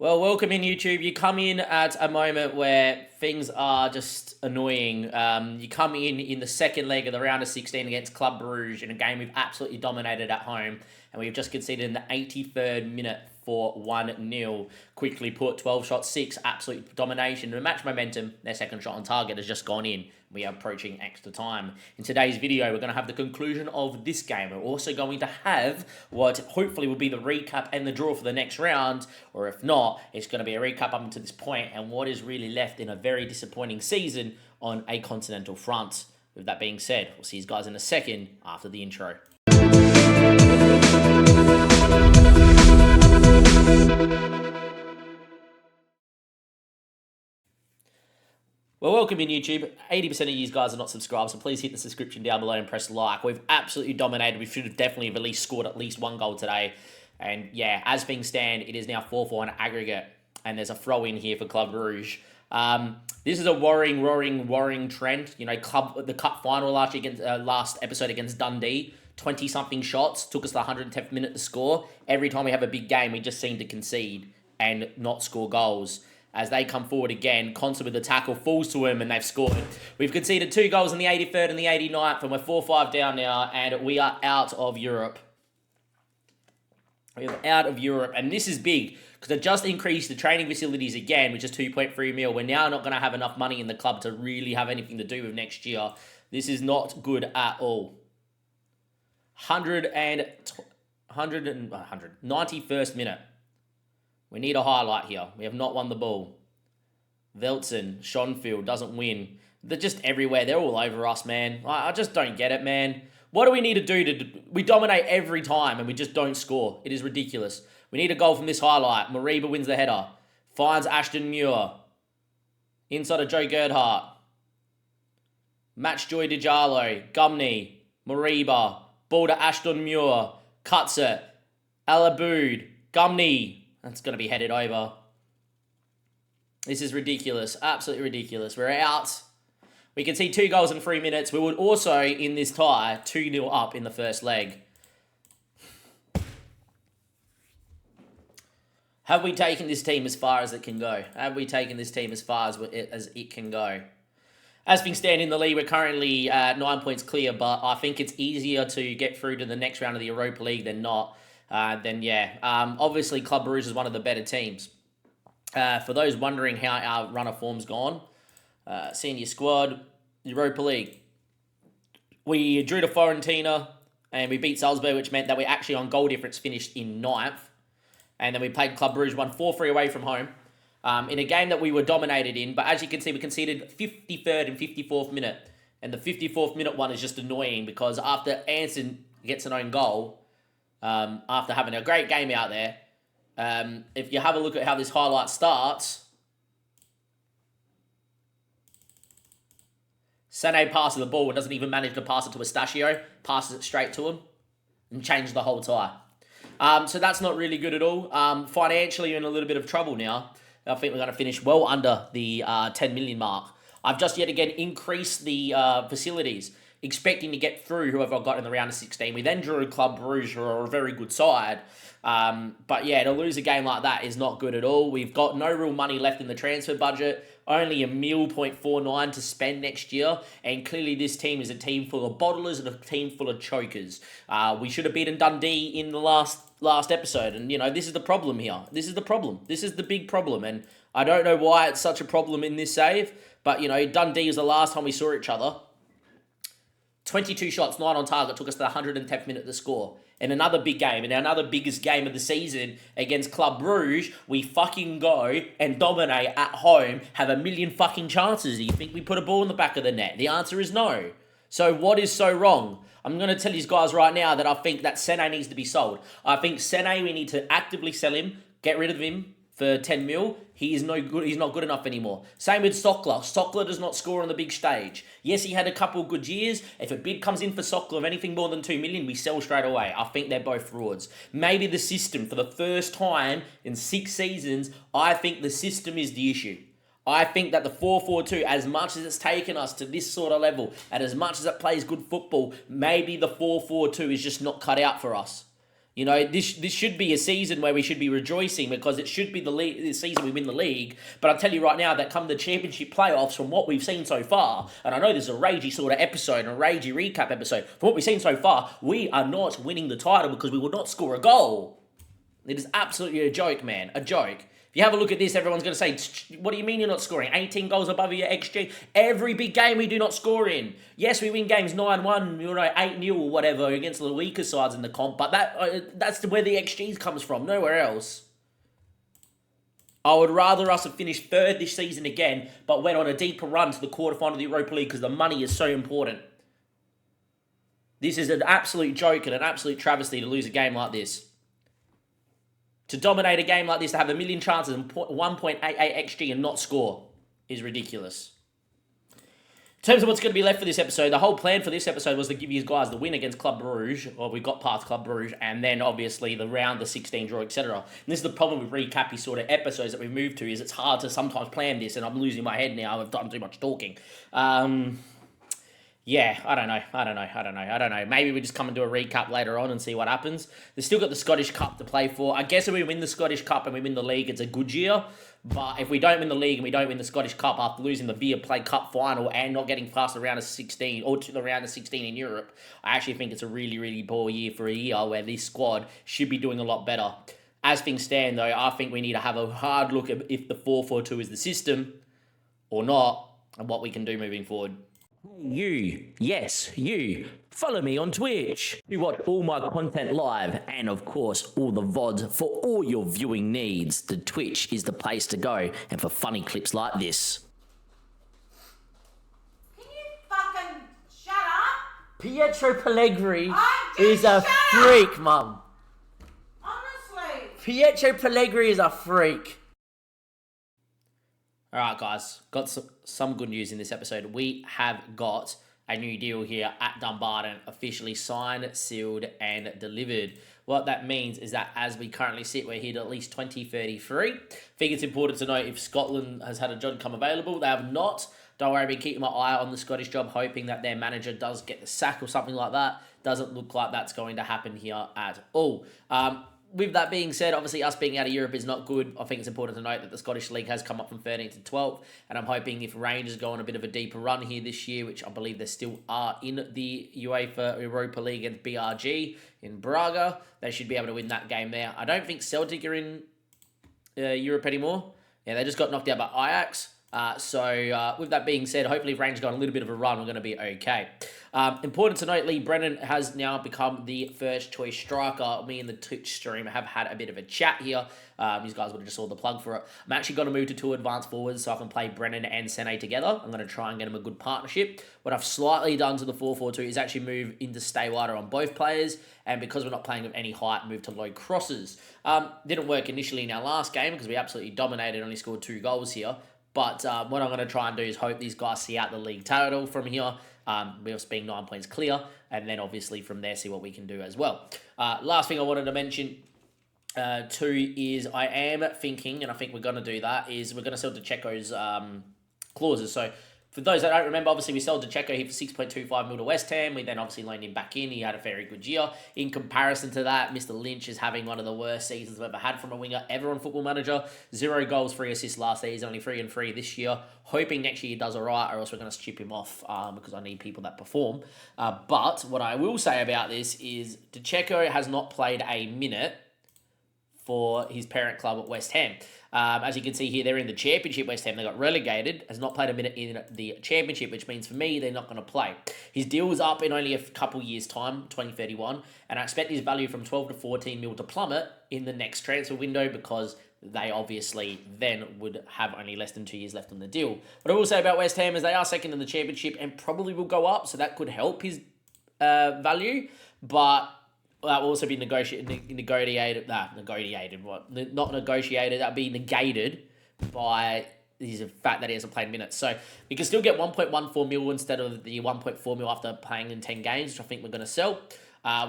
Well, welcome in YouTube. You come in at a moment where things are just annoying. You come in the second leg of the round of 16 against Club Bruges in a game we've absolutely dominated at home, and we've just conceded in the 83rd minute for 1-0. Quickly put, 12 shots, 6, absolute domination. The match momentum, their second shot on target has just gone in. We are approaching extra time. In today's video, we're going to have the conclusion of this game. We're also going to have what hopefully will be the recap and the draw for the next round, or if not, it's going to be a recap up until this point and what is really left in a very disappointing season on a continental front. With that being said, we'll see you guys in a second after the intro. Well, welcome in YouTube. 80% of you guys are not subscribed, so please hit the subscription down below and press like. We've absolutely dominated. We should have definitely at least scored at least one goal today. And yeah, as things stand, it is now 4-4 on aggregate. And there's a throw in here for Club Bruges. This is a worrying trend. You know, the cup final last episode against Dundee, 20-something shots, took us the 110th minute to score. Every time we have a big game, we just seem to concede and not score goals. As they come forward again, Constant with the tackle, falls to him, and they've scored. We've conceded 2 goals in the 83rd and the 89th, and we're 4-5 down now, and we are out of Europe. We are out of Europe, and this is big, because they've just increased the training facilities again, which is 2.3 mil. We're now not going to have enough money in the club to really have anything to do with next year. This is not good at all. 91st minute. We need a highlight here. We have not won the ball. Veltzen, Schonfield doesn't win. They're just everywhere. They're all over us, man. I just don't get it, man. What do we need to do? We dominate every time and we just don't score. It is ridiculous. We need a goal from this highlight. Mariba wins the header. Finds Ashton Muir. Inside of Joe Gerhardt. Match Joy DiGiallo. Gumney. Mariba. Ball to Ashton Muir. Cuts it. Alaboud. Gumney. That's going to be headed over. This is ridiculous. Absolutely ridiculous. We're out. We can see 2 goals in 3 minutes. We would also, in this tie, 2-0 up in the first leg. Have we taken this team as far as it can go? Have we taken this team as far as it can go? As things stand in the league, we're currently 9 points clear, but I think it's easier to get through to the next round of the Europa League than not. Obviously Club Bruges is one of the better teams. For those wondering how our run of form's gone, senior squad, Europa League. We drew to Fiorentina and we beat Salzburg, which meant that we actually on goal difference finished in 9th. And then we played Club Bruges, won 4-3 away from home in a game that we were dominated in. But as you can see, we conceded 53rd and 54th minute. And the 54th minute one is just annoying because after Anson gets an own goal, after having a great game out there, if you have a look at how this highlight starts, Sané passes the ball and doesn't even manage to pass it to Estachio, passes it straight to him, and changes the whole tie. So that's not really good at all. Financially, you're in a little bit of trouble now. I think we're going to finish well under the 10 million mark. I've just yet again increased the facilities, expecting to get through whoever I got in the round of 16. We then drew Club Bruges, who are a very good side. But yeah, to lose a game like that is not good at all. We've got no real money left in the transfer budget, only $1.49 to spend next year. And clearly this team is a team full of bottlers and a team full of chokers. We should have beaten Dundee in the last episode. And, you know, this is the problem here. This is the problem. This is the big problem. And I don't know why it's such a problem in this save. But, you know, Dundee was the last time we saw each other. 22 shots, 9 on target, took us to the 110th minute to score. In another big game, in another biggest game of the season against Club Bruges, we fucking go and dominate at home, have a million fucking chances. Do you think we put a ball in the back of the net? The answer is no. So what is so wrong? I'm going to tell these guys right now that I think that Sané needs to be sold. I think Sané, we need to actively sell him, get rid of him for 10 mil. He is no good. He's not good enough anymore. Same with Sockler. Sockler does not score on the big stage. Yes, he had a couple of good years. If a bid comes in for Sockler of anything more than 2 million, we sell straight away. I think they're both frauds. Maybe the system, for the first time in 6 seasons, I think the system is the issue. I think that the 4-4-2, as much as it's taken us to this sort of level, and as much as it plays good football, maybe the 4-4-2 is just not cut out for us. You know, this should be a season where we should be rejoicing because it should be the season we win the league. But I'll tell you right now that come the championship playoffs, from what we've seen so far, and I know this is a ragey sort of episode, a ragey recap episode, from what we've seen so far, we are not winning the title because we will not score a goal. It is absolutely a joke, man. A joke. If you have a look at this, everyone's going to say, what do you mean you're not scoring? 18 goals above your XG. Every big game we do not score in. Yes, we win games 9-1, 8-0 or whatever against the weaker sides in the comp, but that's where the XG comes from, nowhere else. I would rather us have finished third this season again, but went on a deeper run to the quarterfinal of the Europa League because the money is so important. This is an absolute joke and an absolute travesty to lose a game like this. To dominate a game like this, to have a million chances and 1.88 XG and not score is ridiculous. In terms of what's going to be left for this episode, the whole plan for this episode was to give you guys the win against Club Bruges, or we got past Club Bruges, and then obviously the round, the 16 draw, etc. And this is the problem with recappy sort of episodes that we move to, is it's hard to sometimes plan this, and I'm losing my head now. I've done too much talking. Yeah, I don't know. Maybe we just come and do a recap later on and see what happens. They've still got the Scottish Cup to play for. I guess if we win the Scottish Cup and we win the league, it's a good year. But if we don't win the league and we don't win the Scottish Cup after losing the Viaplay Cup final and not getting past the round of 16 or to the round of 16 in Europe, I actually think it's a really, really poor year for a year where this squad should be doing a lot better. As things stand, though, I think we need to have a hard look at if the 4-4-2 is the system or not and what we can do moving forward. You, yes, you, follow me on Twitch. You watch all my content live and, of course, all the VODs for all your viewing needs. The Twitch is the place to go, and for funny clips like this. Can you fucking shut up? Pietro Pellegrini is a freak, Mum. Honestly. Pietro Pellegrini is a freak. Alright guys, got some good news in this episode. We have got a new deal here at Dumbarton, officially signed, sealed and delivered. What that means is that as we currently sit, we're here to at least 2033. I think it's important to note if Scotland has had a job come available. They have not. Don't worry, I've been keeping my eye on the Scottish job, hoping that their manager does get the sack or something like that. Doesn't look like that's going to happen here at all. With that being said, obviously us being out of Europe is not good. I think it's important to note that the Scottish League has come up from 13th to 12th, and I'm hoping if Rangers go on a bit of a deeper run here this year, which I believe they still are in the UEFA Europa League against BRG in Braga, they should be able to win that game there. I don't think Celtic are in Europe anymore. Yeah, they just got knocked out by Ajax. So with that being said, hopefully if Rangers go on a little bit of a run, we're going to be okay. Important to note, Lee Brennan has now become the first choice striker. Me and the Twitch stream have had a bit of a chat here. These guys would have just saw the plug for it. I'm actually going to move to 2 advanced forwards so I can play Brennan and Sene together. I'm going to try and get them a good partnership. What I've slightly done to the 4-4-2 is actually move into stay wider on both players. And because we're not playing with any height, move to low crosses. Didn't work initially in our last game because we absolutely dominated, only scored 2 goals here. But what I'm going to try and do is hope these guys see out the league total from here. We also being 9 points clear. And then obviously from there, see what we can do as well. Last thing I wanted to mention too is I am thinking, and I think we're going to do that, is we're going to sell Checo's clauses. So for those that don't remember, obviously we sold Checo here for 6.25 mil to West Ham. We then obviously loaned him back in. He had a very good year. In comparison to that, Mr. Lynch is having one of the worst seasons I've ever had from a winger ever on Football Manager. 0 goals, 3 assists last season, only 3 and 3 this year. Hoping next year he does all right, or else we're going to chip him off because I need people that perform. But what I will say about this is Checo has not played a minute for his parent club at West Ham. As you can see here, they're in the Championship. West Ham, they got relegated, has not played a minute in the Championship, which means for me, they're not going to play. His deal is up in only a couple years' time, 2031, and I expect his value from 12 to 14 mil to plummet in the next transfer window because they obviously then would have only less than 2 years left on the deal. What I will say about West Ham is they are second in the Championship and probably will go up, so that could help his value, but that will also be negotiated, that'd be negated by the fact that he hasn't played minutes. So we can still get 1.14 mil instead of the 1.4 mil after playing in 10 games, which I think we're going to sell.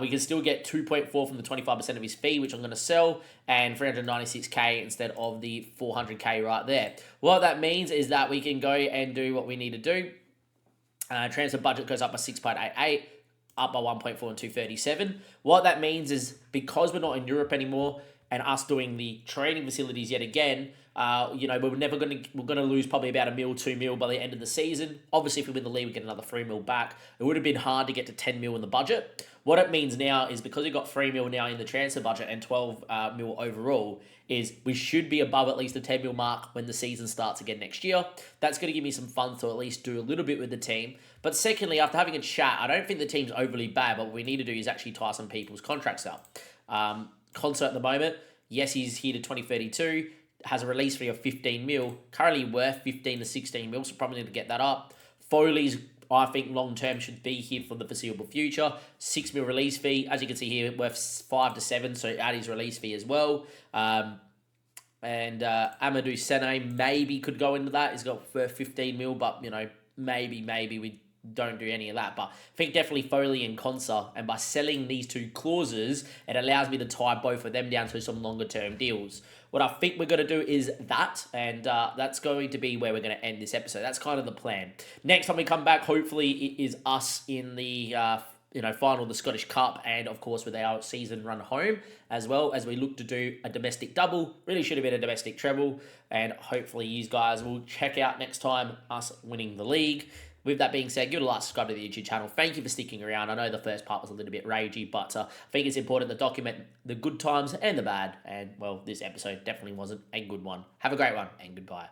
We can still get 2.4 from the 25% of his fee, which I'm going to sell, and 396k instead of the 400k right there. What that means is that we can go and do what we need to do. Transfer budget goes up by 6.88. up by 1.4 and 237. What that means is because we're not in Europe anymore and us doing the training facilities yet again, we're gonna lose probably about $1 mil, $2 mil by the end of the season. Obviously, if we win the league, we get another $3 mil back. It would have been hard to get to $10 mil in the budget. What it means now is because we've got $3 mil now in the transfer budget and 12 mil overall, is we should be above at least the 10 mil mark when the season starts again next year. That's going to give me some funds to at least do a little bit with the team. But secondly, after having a chat, I don't think the team's overly bad, but what we need to do is actually tie some people's contracts up. Concert at the moment, yes, he's here to 2032, has a release fee of 15 mil, currently worth 15 to 16 mil, so probably need to get that up. Foley's, I think, long-term should be here for the foreseeable future. 6 mil release fee, as you can see here, worth 5 to 7, so add his release fee as well. And Amadou Sene maybe could go into that. He's got 15 mil, but, maybe we don't do any of that. But I think definitely Foley and Consa, and by selling these two clauses, it allows me to tie both of them down to some longer-term deals. What I think we're going to do is that, and that's going to be where we're going to end this episode. That's kind of the plan. Next time we come back, hopefully it is us in the final of the Scottish Cup, and of course with our season run home, as well as we look to do a domestic double. Really should have been a domestic treble, and hopefully you guys will check out next time us winning the league. With that being said, give it a like, subscribe to the YouTube channel. Thank you for sticking around. I know the first part was a little bit ragey, but I think it's important to document the good times and the bad. And, well, this episode definitely wasn't a good one. Have a great one, and goodbye.